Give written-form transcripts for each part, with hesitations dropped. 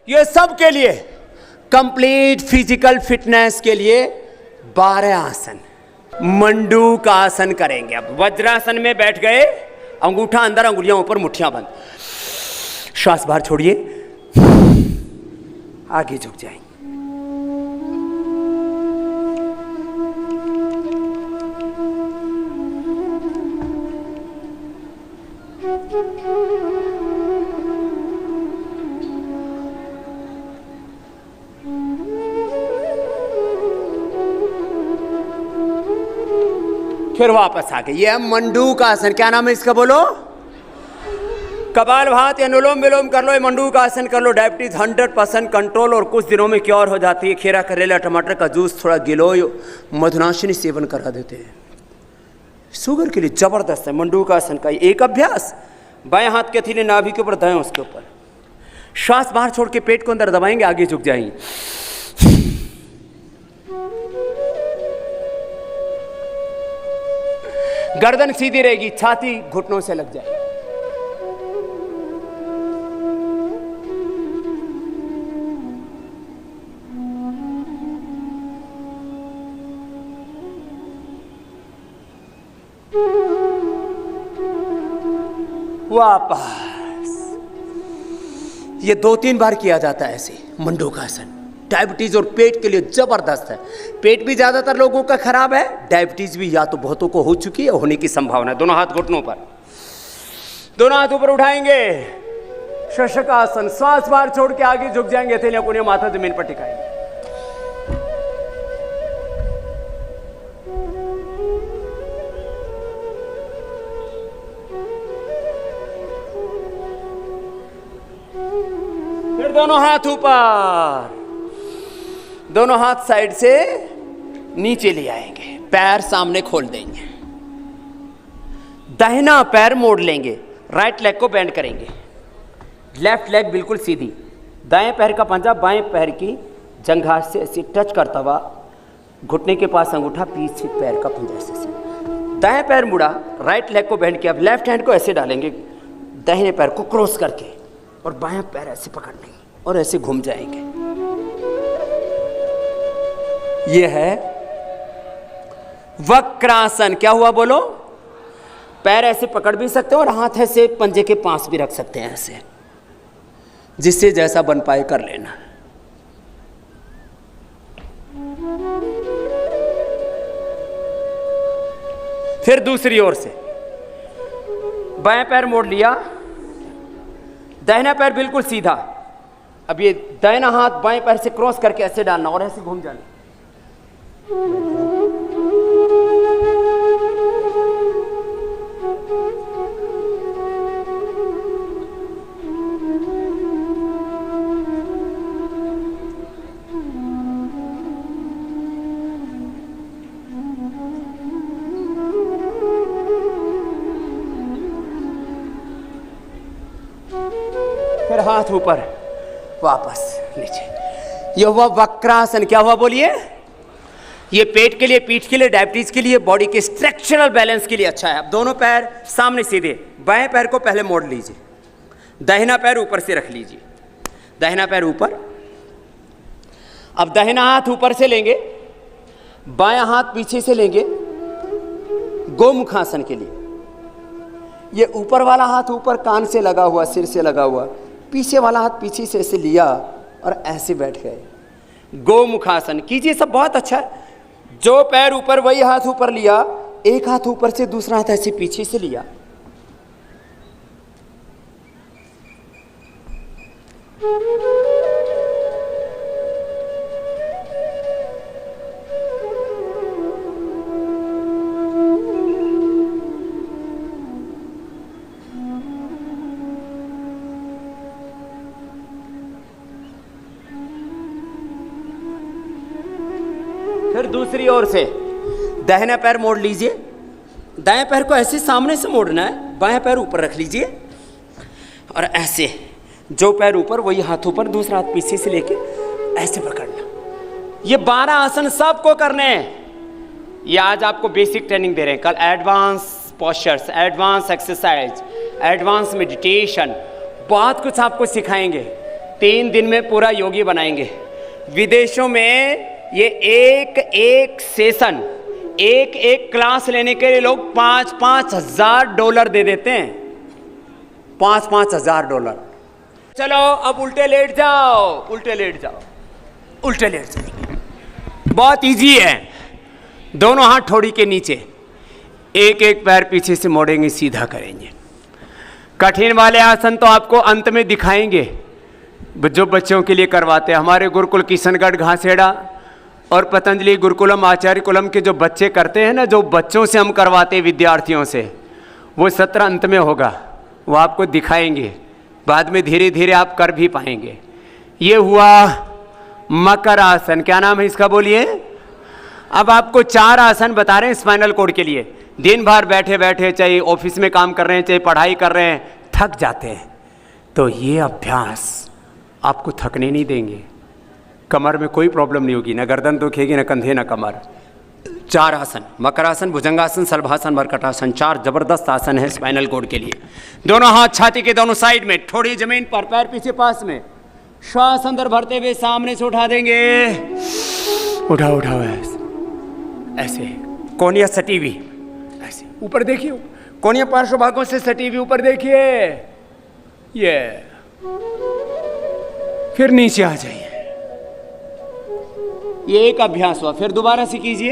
ये सब के लिए कंप्लीट फिजिकल फिटनेस के लिए 12 आसन। मंडूक आसन करेंगे। अब वज्रासन में बैठ गए, अंगूठा अंदर, अंगुलियां ऊपर, मुट्ठियां बंद। श्वास बाहर छोड़िए, आगे झुक जाएंगे। फिर वापस आ गए। ये है मंडूक आसन। क्या नाम है इसका बोलो? कपालभाति, अनुलोम विलोम कर लो, ये मंडूक आसन कर लो। डायबिटीज 100% कंट्रोल और कुछ दिनों में क्योर हो जाती है। खीरा, करेला, टमाटर का जूस थोड़ा गिलो, मधुनाशिनी सेवन करा देते हैं। शुगर के लिए जबरदस्त है मंडूक आसन का एक अभ्यास। बाएं हाथ के हथेली नाभि के ऊपर, दाएं उसके ऊपर। श्वास बाहर छोड़ के पेट को अंदर दबाएंगे, आगे झुक जाएंगे। गर्दन सीधी रहेगी, छाती घुटनों से लग जाएगी। वापस। ये 2-3 बार किया जाता है ऐसे मंडूक आसन। डायबिटीज और पेट के लिए जबरदस्त है। पेट भी ज्यादातर लोगों का खराब है, डायबिटीज भी या तो बहुतों को हो चुकी है, होने की संभावना है। दोनों हाथ घुटनों पर, दोनों हाथ ऊपर उठाएंगे। शशकासन। श्वास बाहर छोड़ के आगे झुक जाएंगे, हथेलियां कोनियां, माथा जमीन पर टिकाएंगे। फिर दोनों हाथ ऊपर, दोनों हाथ साइड से नीचे ले आएंगे, पैर सामने खोल देंगे। दाहिना पैर मोड़ लेंगे, राइट लेग को बेंड करेंगे, लेफ्ट लेग बिल्कुल सीधी। दाएं पैर का पंजा बाएं पैर की जंघा से ऐसे टच करता हुआ, घुटने के पास अंगूठा, पीछे पैर का पंजा से। दाएं पैर मुड़ा, राइट लेग को बेंड किया। अब लेफ्ट हैंड को ऐसे डालेंगे दाहिने पैर को क्रॉस करके, और बाएं पैर ऐसे पकड़ लेंगे और ऐसे घूम जाएंगे। यह है वक्रासन। क्या हुआ बोलो? पैर ऐसे पकड़ भी सकते हो और हाथ ऐसे पंजे के पास भी रख सकते हैं ऐसे, जिससे जैसा बन पाए कर लेना। फिर दूसरी ओर से बाएं पैर मोड़ लिया, दाहिना पैर बिल्कुल सीधा। अब ये दाहिना हाथ बाएं पैर से क्रॉस करके ऐसे डालना और ऐसे घूम जाना। फिर हाथ ऊपर, वापस नीचे। यह हुआ वक्रासन। क्या हुआ बोलिए? ये पेट के लिए, पीठ के लिए, डायबिटीज के लिए, बॉडी के स्ट्रक्चरल बैलेंस के लिए अच्छा है। अब दोनों पैर सामने सीधे, बाएं पैर को पहले मोड़ लीजिए, दाहिना पैर ऊपर से रख लीजिए, दाहिना पैर ऊपर। अब दाहिना हाथ ऊपर से लेंगे, बायां हाथ पीछे से लेंगे, गोमुखासन के लिए। ये ऊपर वाला हाथ ऊपर कान से लगा हुआ, सिर से लगा हुआ, पीछे वाला हाथ पीछे से ऐसे लिया और ऐसे बैठ गए। गोमुखासन कीजिए, सब बहुत अच्छा है। जो पैर ऊपर वही हाथ ऊपर लिया, एक हाथ ऊपर से, दूसरा हाथ ऐसे पीछे से लिया। फिर दूसरी ओर से दाहिना पैर मोड़ लीजिए, दाएं पैर को ऐसे सामने से मोड़ना है, बाएं पैर ऊपर रख लीजिए और ऐसे, जो पैर ऊपर वही हाथ ऊपर, दूसरा हाथ पीछे से लेके ऐसे पकड़ना। ये 12 आसन सबको करने हैं। ये आज आपको बेसिक ट्रेनिंग दे रहे हैं, कल advance postures, advance exercise, advance meditation, बहुत कुछ आपको सिखाएंगे। 3 दिन में पूरा योगी बनाएंगे। विदेशों में ये एक सेशन, एक क्लास लेने के लिए लोग $5,000 दे देते हैं, $5,000। चलो अब उल्टे लेट जाओ, उल्टे लेट जाओ, उल्टे लेट जाओ। बहुत इजी है। दोनों हाथ ठोड़ी के नीचे, एक पैर पीछे से मोड़ेंगे, सीधा करेंगे। कठिन वाले आसन तो आपको अंत में दिखाएंगे, जो बच्चों के लिए करवाते हैं। हमारे गुरुकुल किशनगढ़ घासेड़ा और पतंजलि गुरुकुलम आचार्य कुलम के जो बच्चे करते हैं ना, जो बच्चों से हम करवाते हैं विद्यार्थियों से, वो सत्र अंत में होगा, वो आपको दिखाएंगे। बाद में धीरे धीरे आप कर भी पाएंगे। ये हुआ मकर आसन। क्या नाम है इसका बोलिए? अब आपको 4 आसन बता रहे हैं स्पाइनल कोड के लिए। दिन भर बैठे बैठे, चाहे ऑफिस में काम कर रहे हैं, चाहे पढ़ाई कर रहे हैं, थक जाते हैं, तो ये अभ्यास आपको थकने नहीं देंगे। कमर में कोई प्रॉब्लम नहीं होगी, ना गर्दन दुखेगी, ना कंधे, ना कमर। 4 आसन, मकरासन, भुजंगासन, शलभासन, मरकटासन, 4 जबरदस्त आसन है स्पाइनल कोड के लिए। दोनों हाथ छाती के दोनों साइड में, थोड़ी जमीन पर, पैर पीछे पास में। श्वास अंदर भरते हुए सामने से उठा देंगे। उठाओ उठाओ, ऐसे कोनिया सटी हुई, ऐसे ऊपर देखिए, कोनिया पार्श्व भागों से सटी हुई, ऊपर देखिए। ये फिर नीचे आ जाइए। ये एक अभ्यास हुआ। फिर दोबारा से कीजिए,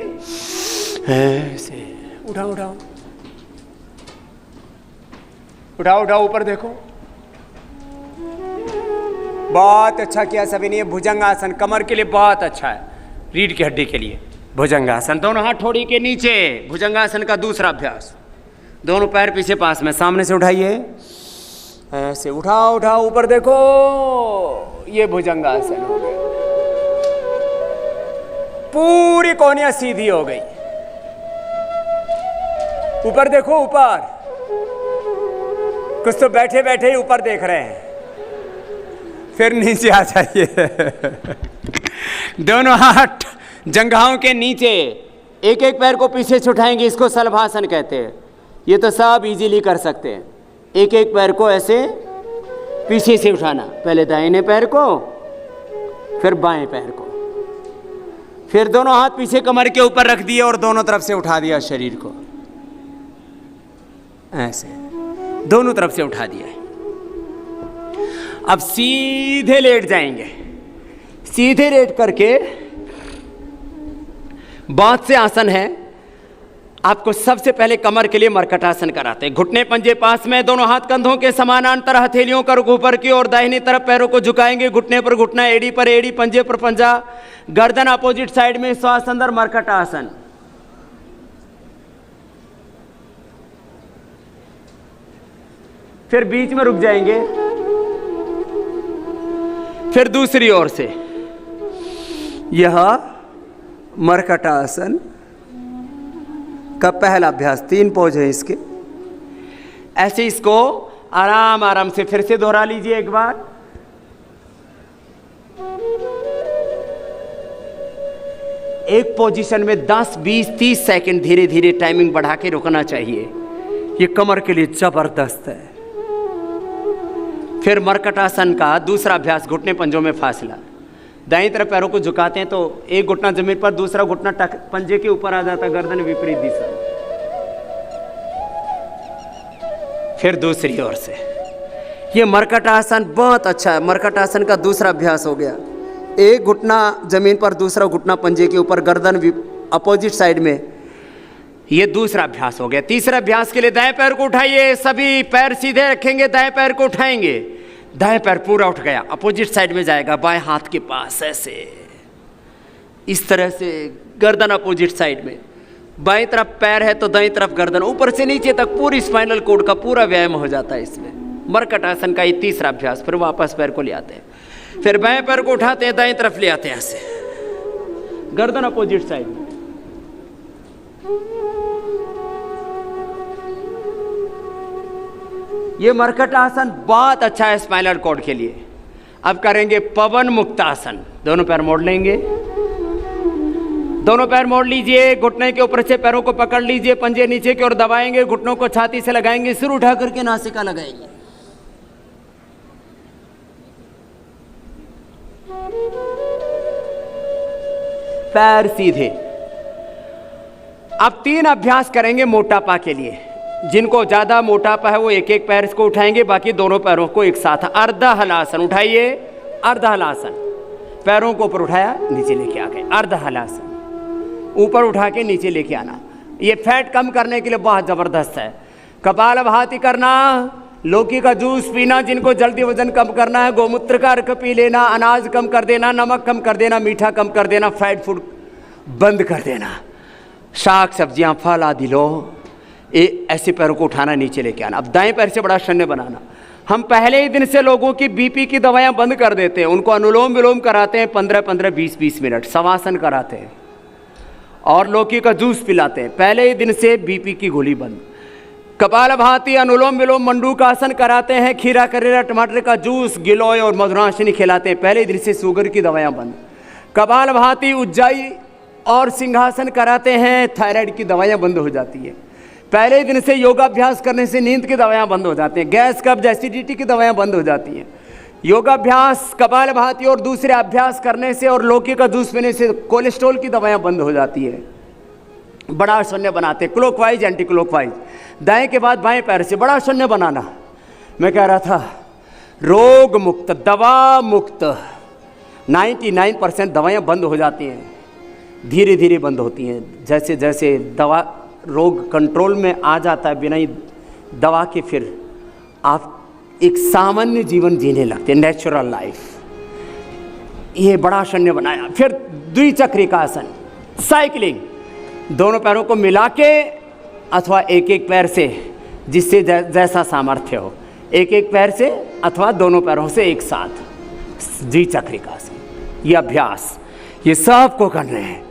ऐसे उठाओ उठाओ उठाओ उठाओ, ऊपर देखो। बहुत अच्छा किया सभी ने। भुजंगासन कमर के लिए बहुत अच्छा है, रीढ़ की हड्डी के लिए। भुजंगासन, दोनों हाथ ठोड़ी के नीचे। भुजंगासन का दूसरा अभ्यास, दोनों पैर पीछे पास में, सामने से उठाइए, ऐसे उठाओ उठाओ, ऊपर देखो। ये भुजंगासन हो गया। पूरी कोनिया सीधी हो गई। ऊपर देखो, ऊपर। कुछ तो बैठे बैठे ही ऊपर देख रहे हैं। फिर नीचे आ जाइए। दोनों हाथ जंघाओं के नीचे, एक पैर को पीछे से उठाएंगे, इसको शलभासन कहते हैं। ये तो सब इजीली कर सकते हैं। एक पैर को ऐसे पीछे से उठाना, पहले दाहिने पैर को, फिर बाएं पैर को, फिर दोनों हाथ पीछे कमर के ऊपर रख दिए और दोनों तरफ से उठा दिया शरीर को, ऐसे दोनों तरफ से उठा दिया। अब सीधे लेट जाएंगे। सीधे लेट करके बहुत से आसन है। आपको सबसे पहले कमर के लिए मरकटासन कराते हैं। घुटने पंजे पास में, दोनों हाथ कंधों के समानांतर, हथेलियों का रुख ऊपर की ओर, दाहिनी तरफ पैरों को झुकाएंगे। घुटने पर घुटना, एड़ी पर एड़ी, पंजे पर पंजा, गर्दन अपोजिट साइड में, श्वास अंदर, मरकटासन। फिर बीच में रुक जाएंगे। फिर दूसरी ओर से यह मरकटासन का पहला अभ्यास। 3 पोज है इसके। ऐसे इसको आराम आराम से फिर से दोहरा लीजिए एक बार। एक पोजीशन में 10, 20, 30 सेकंड धीरे धीरे टाइमिंग बढ़ा के रुकना चाहिए। ये कमर के लिए जबरदस्त है। फिर मरकटासन का दूसरा अभ्यास, घुटने पंजों में फासला। दाईं तरफ पैरों को झुकाते हैं तो एक घुटना जमीन पर, दूसरा घुटना पंजे के ऊपर आ जाता, गर्दन विपरीत दिशा। फिर दूसरी ओर से। ये मरकटासन बहुत अच्छा है। मरकटासन का दूसरा अभ्यास हो गया। एक घुटना जमीन पर, दूसरा घुटना पंजे के ऊपर, गर्दन अपोजिट साइड में। ये दूसरा अभ्यास हो गया। तीसरा अभ्यास के लिए दाएं पैर को उठाइए। सभी पैर सीधे रखेंगे, दाएं पैर को उठाएंगे। दाएं पैर पूरा उठ गया, अपोजिट साइड में जाएगा, बाएं हाथ के पास, ऐसे इस तरह से, गर्दन अपोजिट साइड में। बाएं तरफ पैर है तो दाएं तरफ गर्दन, ऊपर से नीचे तक पूरी स्पाइनल कोड का पूरा व्यायाम हो जाता है इसमें। मरकटासन का ये तीसरा अभ्यास। फिर वापस पैर को ले आते हैं। फिर बाएं पैर को उठाते हैं, दाएं तरफ ले आते हैं, ऐसे गर्दन अपोजिट साइड में। ये मरकटासन बहुत अच्छा है स्पाइनल कॉर्ड के लिए। अब करेंगे पवन मुक्तासन। दोनों पैर मोड़ लेंगे। दोनों पैर मोड़ लीजिए। घुटने के ऊपर से पैरों को पकड़ लीजिए, पंजे नीचे की ओर दबाएंगे, घुटनों को छाती से लगाएंगे, सिर उठा करके नासिका लगाएंगे। पैर सीधे। अब 3 अभ्यास करेंगे मोटापा के लिए। जिनको ज्यादा मोटापा है वो एक एक पैर को उठाएंगे, बाकी दोनों पैरों को एक साथ। अर्धा हलासन उठाइए, अर्धा हलासन, पैरों को ऊपर उठाया नीचे लेके आ गए, अर्धा हलासन, ऊपर उठा के नीचे लेके आना। ये फैट कम करने के लिए बहुत जबरदस्त है। कपालभाति करना, लौकी का जूस पीना, जिनको जल्दी वजन कम करना है, गोमूत्र का अर्क पी लेना, अनाज कम कर देना, नमक कम कर देना, मीठा कम कर देना, फ्राइड फूड बंद कर देना, शाक सब्जियां फल आदि लो। ऐसे पैरों को उठाना नीचे लेके आना। अब दाएं पैर से बड़ा शून्य बनाना। हम पहले ही दिन से लोगों की बीपी की दवाइयां बंद कर देते हैं, उनको अनुलोम विलोम कराते हैं 15-15, 20-20 मिनट, शवासन कराते हैं और लौकी का जूस पिलाते हैं। पहले ही दिन से बीपी की गोली बंद। कपालभाति, अनुलोम विलोम, मंडूकासन कराते हैं, खीरा करेला टमाटर का जूस, गिलोय और मधुराशिनी खिलाते हैं। पहले ही दिन से शुगर की दवाइयां बंद। कपालभाति, उज्जाई और सिंहासन कराते हैं, थायराइड की दवाइयां बंद हो जाती है। पहले दिन से योगाभ्यास करने से नींद की दवाइयां बंद हो जाती हैं, गैस कब्ज एसिडिटी की दवाइयां बंद हो जाती हैं। योगाभ्यास, कपालभाति और दूसरे अभ्यास करने से और लौकी का जूस पीने से कोलेस्ट्रॉल की दवाइयां बंद हो जाती है। बड़ा शून्य बनाते, क्लॉकवाइज एंटी क्लॉकवाइज। दाएं के बाद बाएं पैर से बड़ा शून्य बनाना। मैं कह रहा था रोग मुक्त, दवा मुक्त। 99% दवाइयां बंद हो जाती हैं, धीरे धीरे बंद होती हैं। जैसे जैसे दवा रोग कंट्रोल में आ जाता है बिना ही दवा के, फिर आप एक सामान्य जीवन जीने लगते हैं, नेचुरल लाइफ। ये बड़ा शून्य बनाया। फिर द्विचक्रिकासन, साइकिलिंग, दोनों पैरों को मिला के अथवा एक एक पैर से, जिससे जैसा सामर्थ्य हो, एक एक पैर से अथवा दोनों पैरों से एक साथ द्विचक्रिकासन। ये अभ्यास ये सबको करने हैं,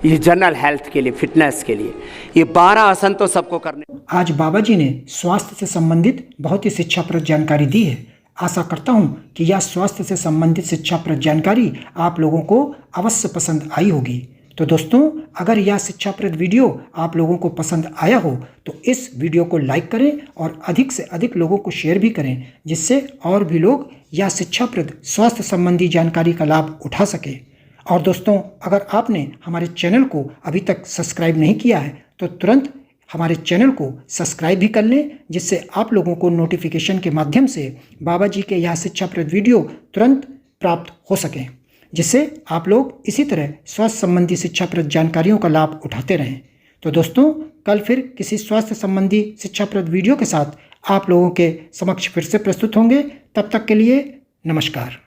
ये जनरल हेल्थ के लिए, फिटनेस के लिए। ये 12 आसन तो सबको करने। आज बाबा जी ने स्वास्थ्य से संबंधित बहुत ही शिक्षाप्रद जानकारी दी है। आशा करता हूँ कि यह स्वास्थ्य से संबंधित शिक्षाप्रद जानकारी आप लोगों को अवश्य पसंद आई होगी। तो दोस्तों, अगर यह शिक्षाप्रद वीडियो आप लोगों को पसंद आया हो तो इस वीडियो को लाइक करें और अधिक से अधिक लोगों को शेयर भी करें, जिससे और भी लोग यह शिक्षाप्रद स्वास्थ्य संबंधी जानकारी का लाभ उठा सकें। और दोस्तों, अगर आपने हमारे चैनल को अभी तक सब्सक्राइब नहीं किया है तो तुरंत हमारे चैनल को सब्सक्राइब भी कर लें, जिससे आप लोगों को नोटिफिकेशन के माध्यम से बाबा जी के यह शिक्षाप्रद वीडियो तुरंत प्राप्त हो सकें, जिससे आप लोग इसी तरह स्वास्थ्य संबंधी शिक्षाप्रद जानकारियों का लाभ उठाते रहें। तो दोस्तों, कल फिर किसी स्वास्थ्य संबंधी शिक्षाप्रद वीडियो के साथ आप लोगों के समक्ष फिर से प्रस्तुत होंगे। तब तक के लिए नमस्कार।